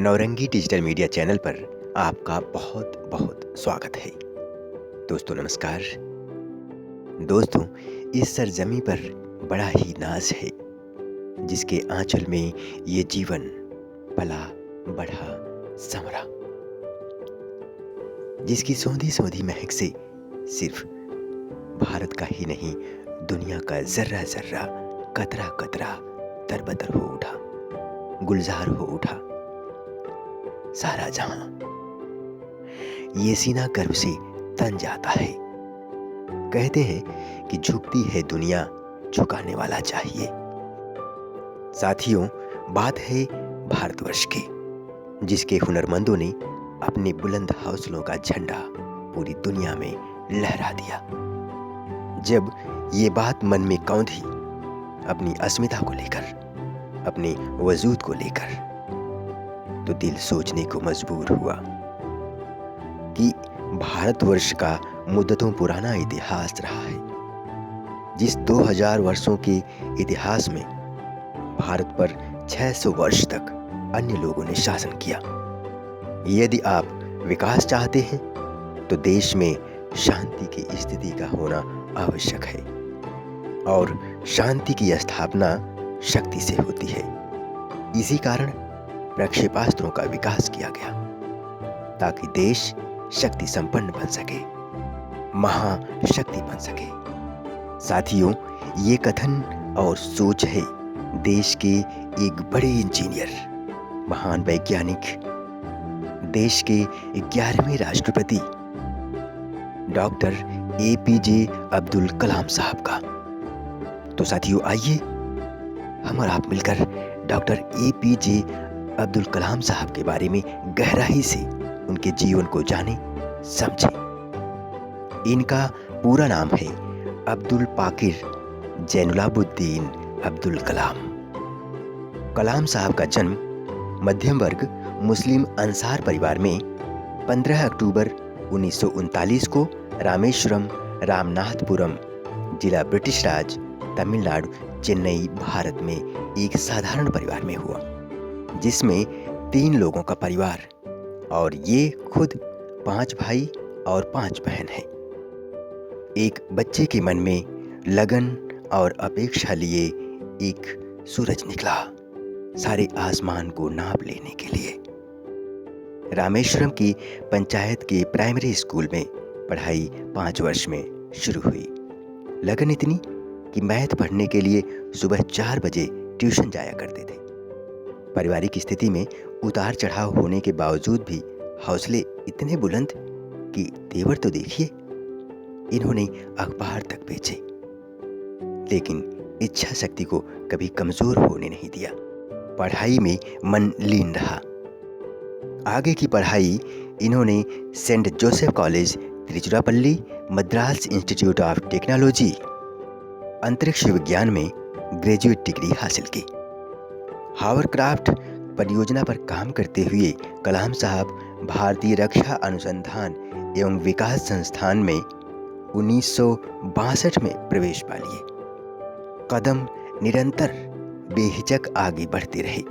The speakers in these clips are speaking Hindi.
नौरंगी डिजिटल मीडिया चैनल पर आपका बहुत बहुत स्वागत है। दोस्तों नमस्कार। दोस्तों, इस सरजमी पर बड़ा ही नाज है, जिसके आंचल में ये जीवन पला बढ़ा संवरा, जिसकी सौंधी सौंधी महक से सिर्फ भारत का ही नहीं, दुनिया का जर्रा जर्रा, कतरा कतरा तरबतर हो उठा, गुलजार हो उठा। सारा जहां ये सीना गर्व से तन जाता है। कहते हैं कि झुकती है दुनिया, झुकाने वाला चाहिए। साथियों, बात है भारतवर्ष की, जिसके हुनरमंदों ने अपने बुलंद हौसलों का झंडा पूरी दुनिया में लहरा दिया। जब ये बात मन में कौंधी, अपनी अस्मिता को लेकर, अपने वजूद को लेकर, तो दिल सोचने को मजबूर हुआ कि भारतवर्ष का मुद्दतों पुराना इतिहास रहा है। जिस 2000 वर्षों के इतिहास में भारत पर 600 वर्ष तक अन्य लोगों ने शासन किया। यदि आप विकास चाहते हैं तो देश में शांति की स्थिति का होना आवश्यक है, और शांति की स्थापना शक्ति से होती है। इसी कारण प्रक्षेपास्त्रों का विकास किया गया, ताकि देश शक्ति संपन्न बन सके, महाशक्ति बन सके। साथियों, ये कथन और सोच है देश के एक बड़े इंजीनियर, महान वैज्ञानिक, देश के 11वें राष्ट्रपति डॉक्टर APJ अब्दुल कलाम साहब का। तो साथियों, आइए हम और आप मिलकर डॉक्टर APJ अब्दुल कलाम साहब के बारे में गहराई से उनके जीवन को जाने समझें। इनका पूरा नाम है अब्दुल पाकिर जैनुलाब्दीन अब्दुल कलाम। कलाम साहब का जन्म मध्यम वर्ग मुस्लिम अंसार परिवार में 15 अक्टूबर 1939 को रामेश्वरम, रामनाथपुरम, जिला ब्रिटिश राज, तमिलनाडु, चेन्नई, भारत में एक साधारण परिवार में हुआ, जिसमें 3 लोगों का परिवार, और ये खुद 5 भाई और 5 बहन हैं। एक बच्चे के मन में लगन और अपेक्षा लिए एक सूरज निकला, सारे आसमान को नाप लेने के लिए। रामेश्वरम की पंचायत के प्राइमरी स्कूल में पढ़ाई 5 वर्ष में शुरू हुई। लगन इतनी कि मैथ पढ़ने के लिए सुबह 4 बजे ट्यूशन जाया करते थे। पारिवारिक स्थिति में उतार चढ़ाव होने के बावजूद भी हौसले इतने बुलंद कि तेवर तो देखिए, इन्होंने अखबार तक बेचे, लेकिन इच्छा शक्ति को कभी कमजोर होने नहीं दिया। पढ़ाई में मन लीन रहा। आगे की पढ़ाई इन्होंने Saint Joseph College Tiruchirappalli, Madras Institute of Technology, अंतरिक्ष विज्ञान में ग्रेजुएट डिग्री हासिल की। हावरक्राफ्ट परियोजना पर काम करते हुए कलाम साहब भारतीय रक्षा अनुसंधान एवं विकास संस्थान में 1962 में प्रवेश पा लिए। कदम निरंतर बेहिचक आगे बढ़ते रहे।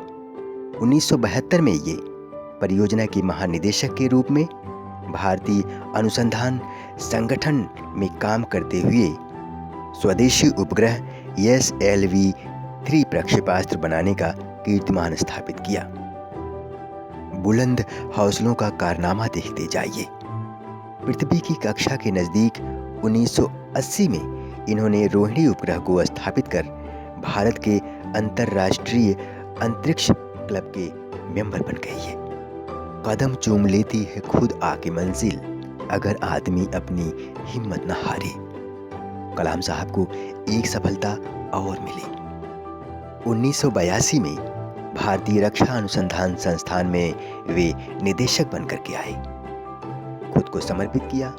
1972 में ये परियोजना के महानिदेशक के रूप में भारतीय अनुसंधान संगठन में काम करते हुए स्वदेशी उपग्रह SLV-3 प्रक्षेपास्त्र बनाने का कीर्तिमान स्थापित किया। बुलंद हौसलों का कारनामा देखते जाइए। पृथ्वी की कक्षा के नजदीक 1980 में इन्होंने रोहिणी उपग्रह को स्थापित कर भारत के अंतरराष्ट्रीय अंतरिक्ष क्लब के मेंबर बन गई है। कदम चूम लेती है खुद आके मंजिल, अगर आदमी अपनी हिम्मत न हारे। कलाम साहब को एक सफलता और मिली। 1982 में भारतीय रक्षा अनुसंधान संस्थान में वे निदेशक बनकर के आए। खुद को समर्पित किया,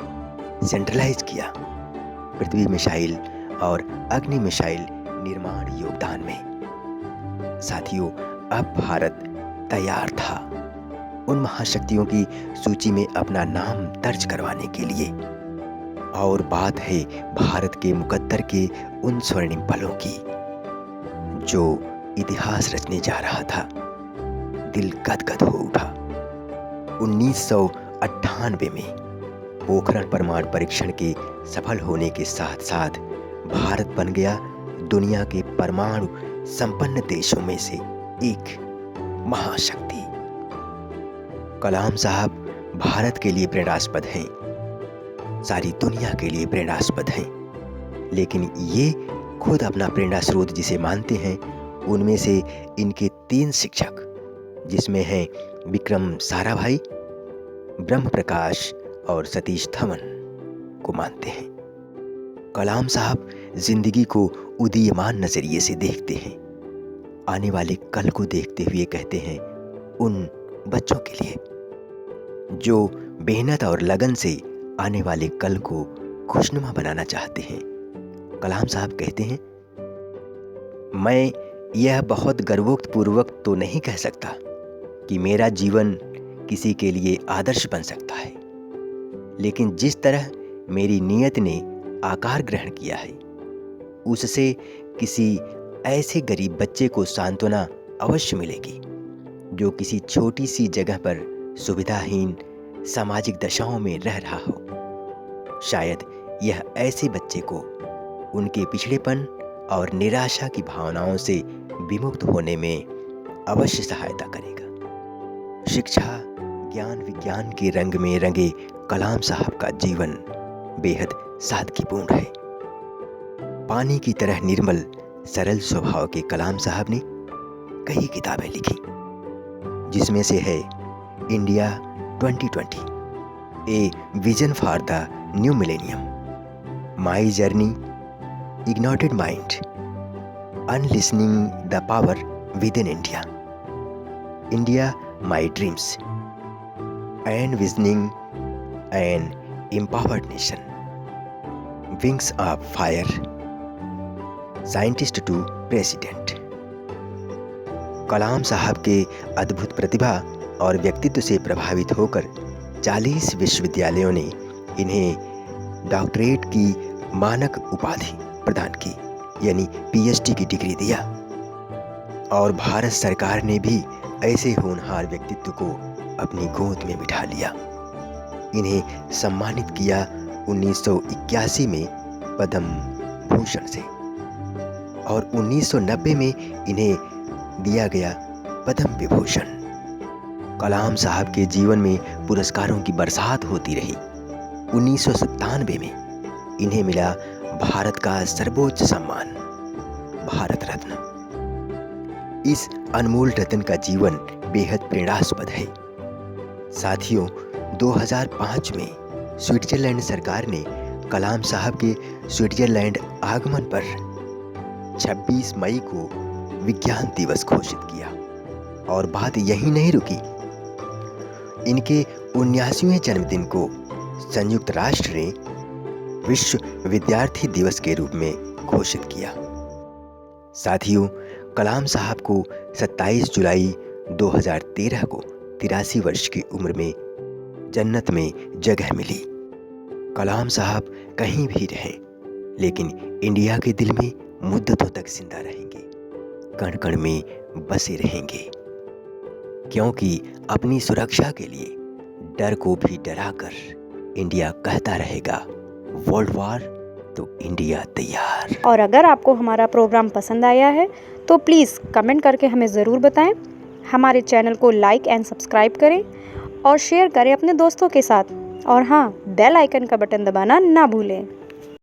सेंट्रलाइज किया पृथ्वी मिसाइल और अग्नि मिसाइल निर्माण योगदान में। साथियों, अब भारत तैयार था उन महाशक्तियों की सूची में अपना नाम दर्ज करवाने के लिए। और बात है भारत के मुकद्दर के उन स्वर्णिम पलों की, जो इतिहास रचने जा रहा था। दिल गदगद हो उठा। 1998 में पोखरण परमाणु परीक्षण के सफल होने के साथ साथ भारत बन गया दुनिया के परमाणु संपन्न देशों में से एक महाशक्ति। कलाम साहब भारत के लिए प्रेरणास्पद हैं, सारी दुनिया के लिए प्रेरणास्पद हैं, लेकिन ये खुद अपना प्रेरणा स्रोत जिसे मानते हैं उनमें से इनके 3 शिक्षक, जिसमें हैं विक्रम साराभाई, ब्रह्म प्रकाश और सतीश धवन को मानते हैं। कलाम साहब जिंदगी को उदीयमान नजरिए से देखते हैं। आने वाले कल को देखते हुए कहते हैं उन बच्चों के लिए जो मेहनत और लगन से आने वाले कल को खुशनुमा बनाना चाहते हैं। कलाम साहब कहते हैं, मैं यह बहुत गर्वोक्तपूर्वक तो नहीं कह सकता कि मेरा जीवन किसी के लिए आदर्श बन सकता है, लेकिन जिस तरह मेरी नीयत ने आकार ग्रहण किया है उससे किसी ऐसे गरीब बच्चे को सांत्वना अवश्य मिलेगी जो किसी छोटी सी जगह पर सुविधाहीन सामाजिक दशाओं में रह रहा हो। शायद यह ऐसे बच्चे को उनके पिछड़ेपन और निराशा की भावनाओं से विमुक्त होने में अवश्य सहायता करेगा। शिक्षा, ज्ञान, विज्ञान के रंग में रंगे कलाम साहब का जीवन बेहद सादगीपूर्ण है। पानी की तरह निर्मल सरल स्वभाव के कलाम साहब ने कई किताबें लिखी, जिसमें से है India 2020, a vision for the new millennium, my journey, ignited mind, unleashing the power within India, India my dreams, and visioning an empowered nation, wings of fire, scientist to president. Kalam साहब के अद्भुत प्रतिभा और व्यक्तित्व से प्रभावित होकर 40 विश्वविद्यालयों ने इन्हें डॉक्टरेट की मानक उपाधि प्रदान की, यानी पीएचडी की डिग्री दिया। और भारत सरकार ने भी ऐसे होनहार व्यक्तित्व को अपनी गोद में बिठा लिया। इन्हें सम्मानित किया 1981 में पद्म भूषण से और 1990 में इन्हें दिया गया पद्म विभूषण। कलाम साहब के जीवन में पुरस्कारों की बरसात होती रही। 1997 में इन्हें मिला भारत का सर्वोच्च सम्मान भारत रत्न। इस अनमोल रत्न का जीवन बेहद प्रेरणास्पद है। साथियों, 2005 में स्विट्जरलैंड सरकार ने कलाम साहब के स्विट्जरलैंड आगमन पर 26 मई को विज्ञान दिवस घोषित किया। और बात यही नहीं रुकी, इनके 79वें जन्मदिन को संयुक्त राष्ट्र ने विश्व विद्यार्थी दिवस के रूप में घोषित किया। साथियों, कलाम साहब को 27 जुलाई 2013 को 83 वर्ष की उम्र में जन्नत में जगह मिली। कलाम साहब कहीं भी रहें, लेकिन इंडिया के दिल में मुद्दतों तक जिंदा रहेंगे, कण कण में बसे रहेंगे, क्योंकि अपनी सुरक्षा के लिए डर को भी डराकर इंडिया कहता रहेगा, वर्ल्ड वॉर तो इंडिया तैयार। और अगर आपको हमारा प्रोग्राम पसंद आया है तो प्लीज़ कमेंट करके हमें ज़रूर बताएं। हमारे चैनल को लाइक एंड सब्सक्राइब करें और शेयर करें अपने दोस्तों के साथ। और हाँ, बेल आइकन का बटन दबाना ना भूलें।